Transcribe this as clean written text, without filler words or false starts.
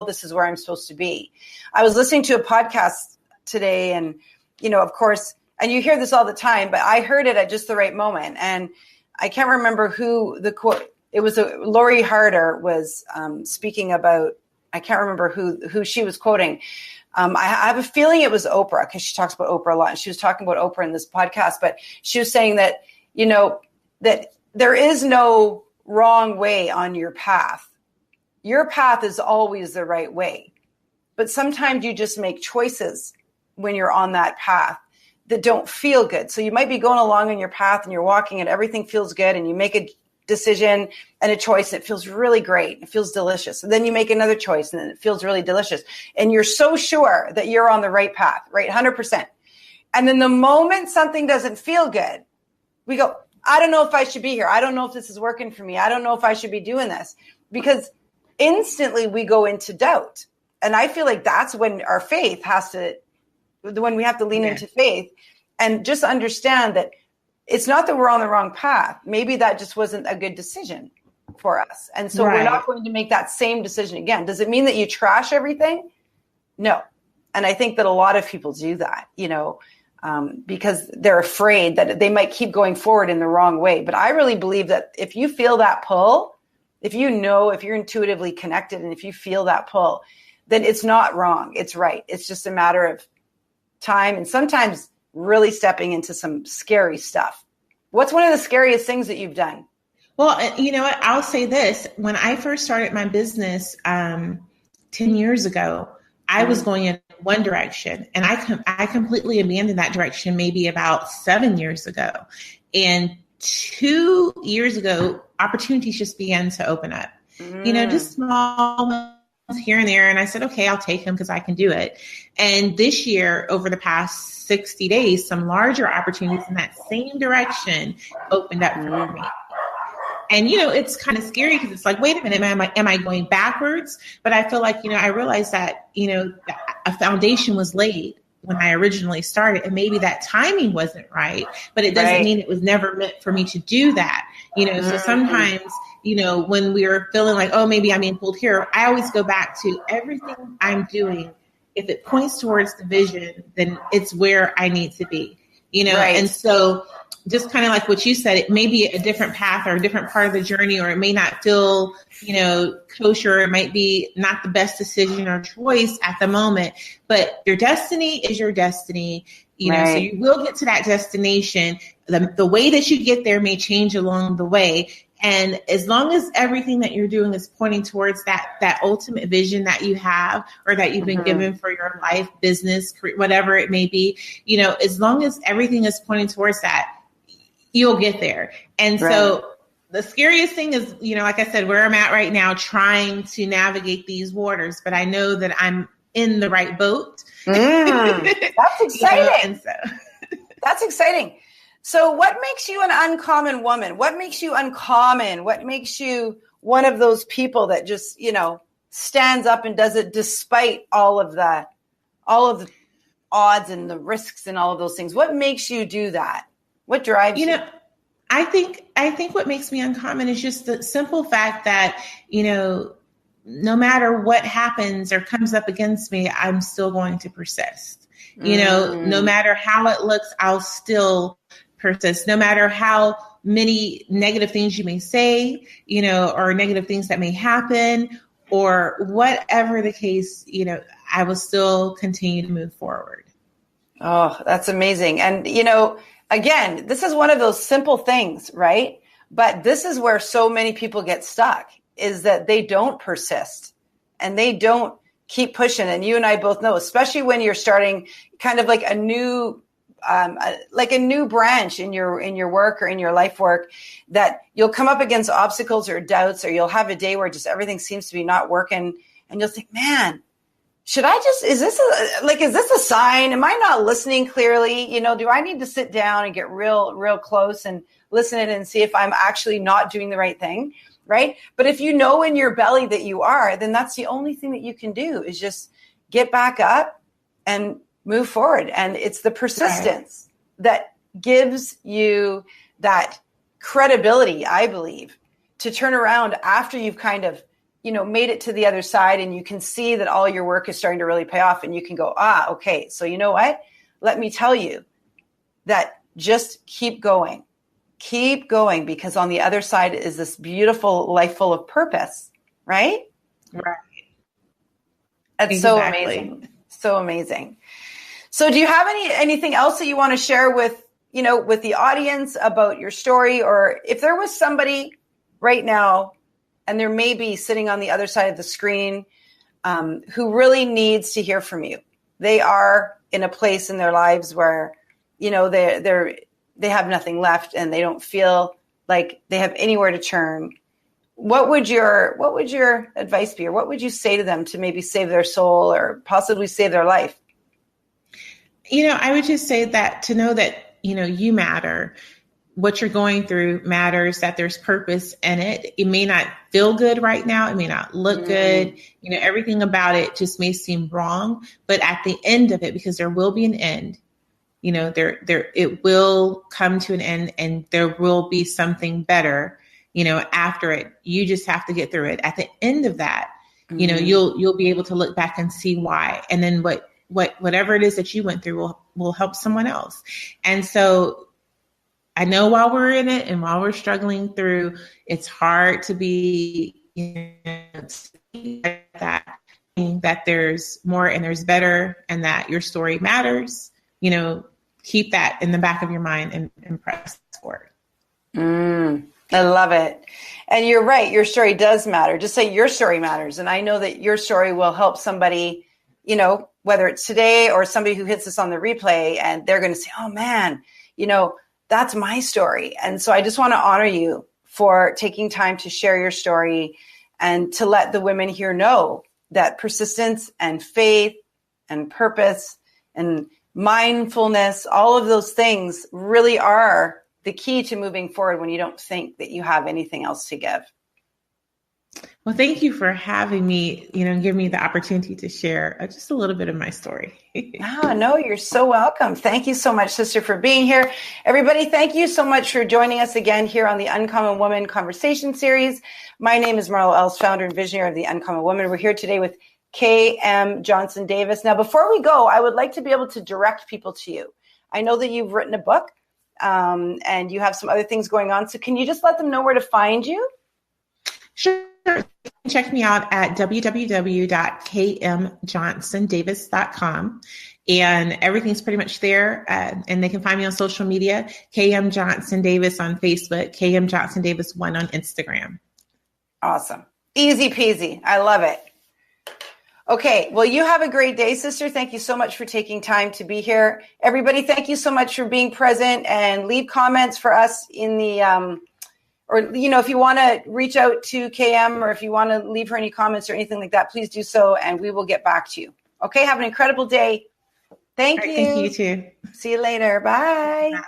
this is where I'm supposed to be. I was listening to a podcast today and, of course, and you hear this all the time, but I heard it at just the right moment. And I can't remember who the quote, it was Lori Harder was speaking about, I can't remember who she was quoting. I have a feeling it was Oprah, because she talks about Oprah a lot. And she was talking about Oprah in this podcast, but she was saying that, that there is no wrong way on your path. Your path is always the right way. But sometimes you just make choices when you're on that path that don't feel good. So you might be going along on your path and you're walking and everything feels good, and you make a decision and a choice that feels really great. It feels delicious. And then you make another choice and then it feels really delicious. And you're so sure that you're on the right path, right? 100%. And then the moment something doesn't feel good, we go, I don't know if I should be here. I don't know if this is working for me. I don't know if I should be doing this, because instantly we go into doubt. And I feel like that's when our faith when we have to lean into faith and just understand that it's not that we're on the wrong path. Maybe that just wasn't a good decision for us. And so we're not going to make that same decision again. Does it mean that you trash everything? No. And I think that a lot of people do that, because they're afraid that they might keep going forward in the wrong way. But I really believe that if you feel that pull, if you're intuitively connected and if you feel that pull, then it's not wrong. It's right. It's just a matter of time and sometimes really stepping into some scary stuff. What's one of the scariest things that you've done? Well, you know what? I'll say this. When I first started my business 10 years ago, I was going in one direction, and I completely abandoned that direction maybe about 7 years ago. And 2 years ago, opportunities just began to open up, just small ones here and there. And I said, okay, I'll take them because I can do it. And this year, over the past 60 days, some larger opportunities in that same direction opened up for me. And, it's kind of scary because it's like, wait a minute, am I going backwards? But I feel like, I realized that, a foundation was laid when I originally started, and maybe that timing wasn't right, but it doesn't mean it was never meant for me to do that. So sometimes, when we are feeling like, oh, maybe I'm being pulled here, I always go back to everything I'm doing. If it points towards the vision, then it's where I need to be, And so just kind of like what you said, it may be a different path or a different part of the journey, or it may not feel, kosher. It might be not the best decision or choice at the moment, but your destiny is your destiny, so you will get to that destination. The way that you get there may change along the way. And as long as everything that you're doing is pointing towards that ultimate vision that you have, or that you've been given for your life, business, career, whatever it may be, as long as everything is pointing towards that, you'll get there. And so the scariest thing is, like I said, where I'm at right now, trying to navigate these waters, but I know that I'm in the right boat. That's exciting. That's exciting. So what makes you an uncommon woman? What makes you uncommon? What makes you one of those people that just, stands up and does it despite all of the odds and the risks and all of those things? What makes you do that? What drives you? I think what makes me uncommon is just the simple fact that, no matter what happens or comes up against me, I'm still going to persist. No matter how it looks, I'll still persist. No matter how many negative things you may say, or negative things that may happen, or whatever the case, I will still continue to move forward. Oh, that's amazing. And, again, this is one of those simple things, right? But this is where so many people get stuck, is that they don't persist and they don't keep pushing. And you and I both know, especially when you're starting kind of like a new branch in your work or in your life work, that you'll come up against obstacles or doubts, or you'll have a day where just everything seems to be not working. And you'll think, man, is this a sign? Am I not listening clearly? Do I need to sit down and get real close and listen in and see if I'm actually not doing the right thing? Right. But if you know in your belly that you are, then that's the only thing that you can do, is just get back up and move forward. And it's the persistence that gives you that credibility, I believe, to turn around after you've kind of, made it to the other side, and you can see that all your work is starting to really pay off, and you can go, okay, so you know what? Let me tell you that just keep going, because on the other side is this beautiful life full of purpose, right? Right. That's exactly. So amazing. So do you have anything else that you want to share with the audience about your story? Or if there was somebody right now, and there may be sitting on the other side of the screen, who really needs to hear from you. They are in a place in their lives where, they have nothing left and they don't feel like they have anywhere to turn. What would your advice be, or what would you say to them to maybe save their soul or possibly save their life? I would just say that to know that, you matter. What you're going through matters, that there's purpose in it. It may not feel good right now. It may not look good. Everything about it just may seem wrong, but at the end of it, because there will be an end, it will come to an end, and there will be something better, after it. You just have to get through it. At the end of that, you'll be able to look back and see why. And then whatever it is that you went through will help someone else. And so I know while we're in it and while we're struggling through, it's hard to be that there's more and there's better, and that your story matters. Keep that in the back of your mind and press forward. I love it. And you're right. Your story does matter. Just say your story matters. And I know that your story will help somebody, whether it's today or somebody who hits this on the replay, and they're going to say, oh man, that's my story. And so I just want to honor you for taking time to share your story and to let the women here know that persistence and faith and purpose and mindfulness, all of those things really are the key to moving forward when you don't think that you have anything else to give. Well, thank you for having me, and give me the opportunity to share just a little bit of my story. No, you're so welcome. Thank you so much, sister, for being here. Everybody, thank you so much for joining us again here on the Uncommon Woman Conversation Series. My name is Marlo, Ellis, founder and visionary of the Uncommon Woman. We're here today with K.M. Johnson Davis. Now, before we go, I would like to be able to direct people to you. I know that you've written a book and you have some other things going on. So can you just let them know where to find you? Sure. Check me out at www.kmjohnsondavis.com. And everything's pretty much there. And they can find me on social media, KM Johnson Davis on Facebook, KM Johnson Davis 1 on Instagram. Awesome. Easy peasy. I love it. Okay. Well, you have a great day, sister. Thank you so much for taking time to be here. Everybody, thank you so much for being present, and leave comments for us in the, or, if you want to reach out to KM, or if you want to leave her any comments or anything like that, please do so, and we will get back to you. Okay. Have an incredible day. Thank you. Thank you too. See you later. Bye. Bye.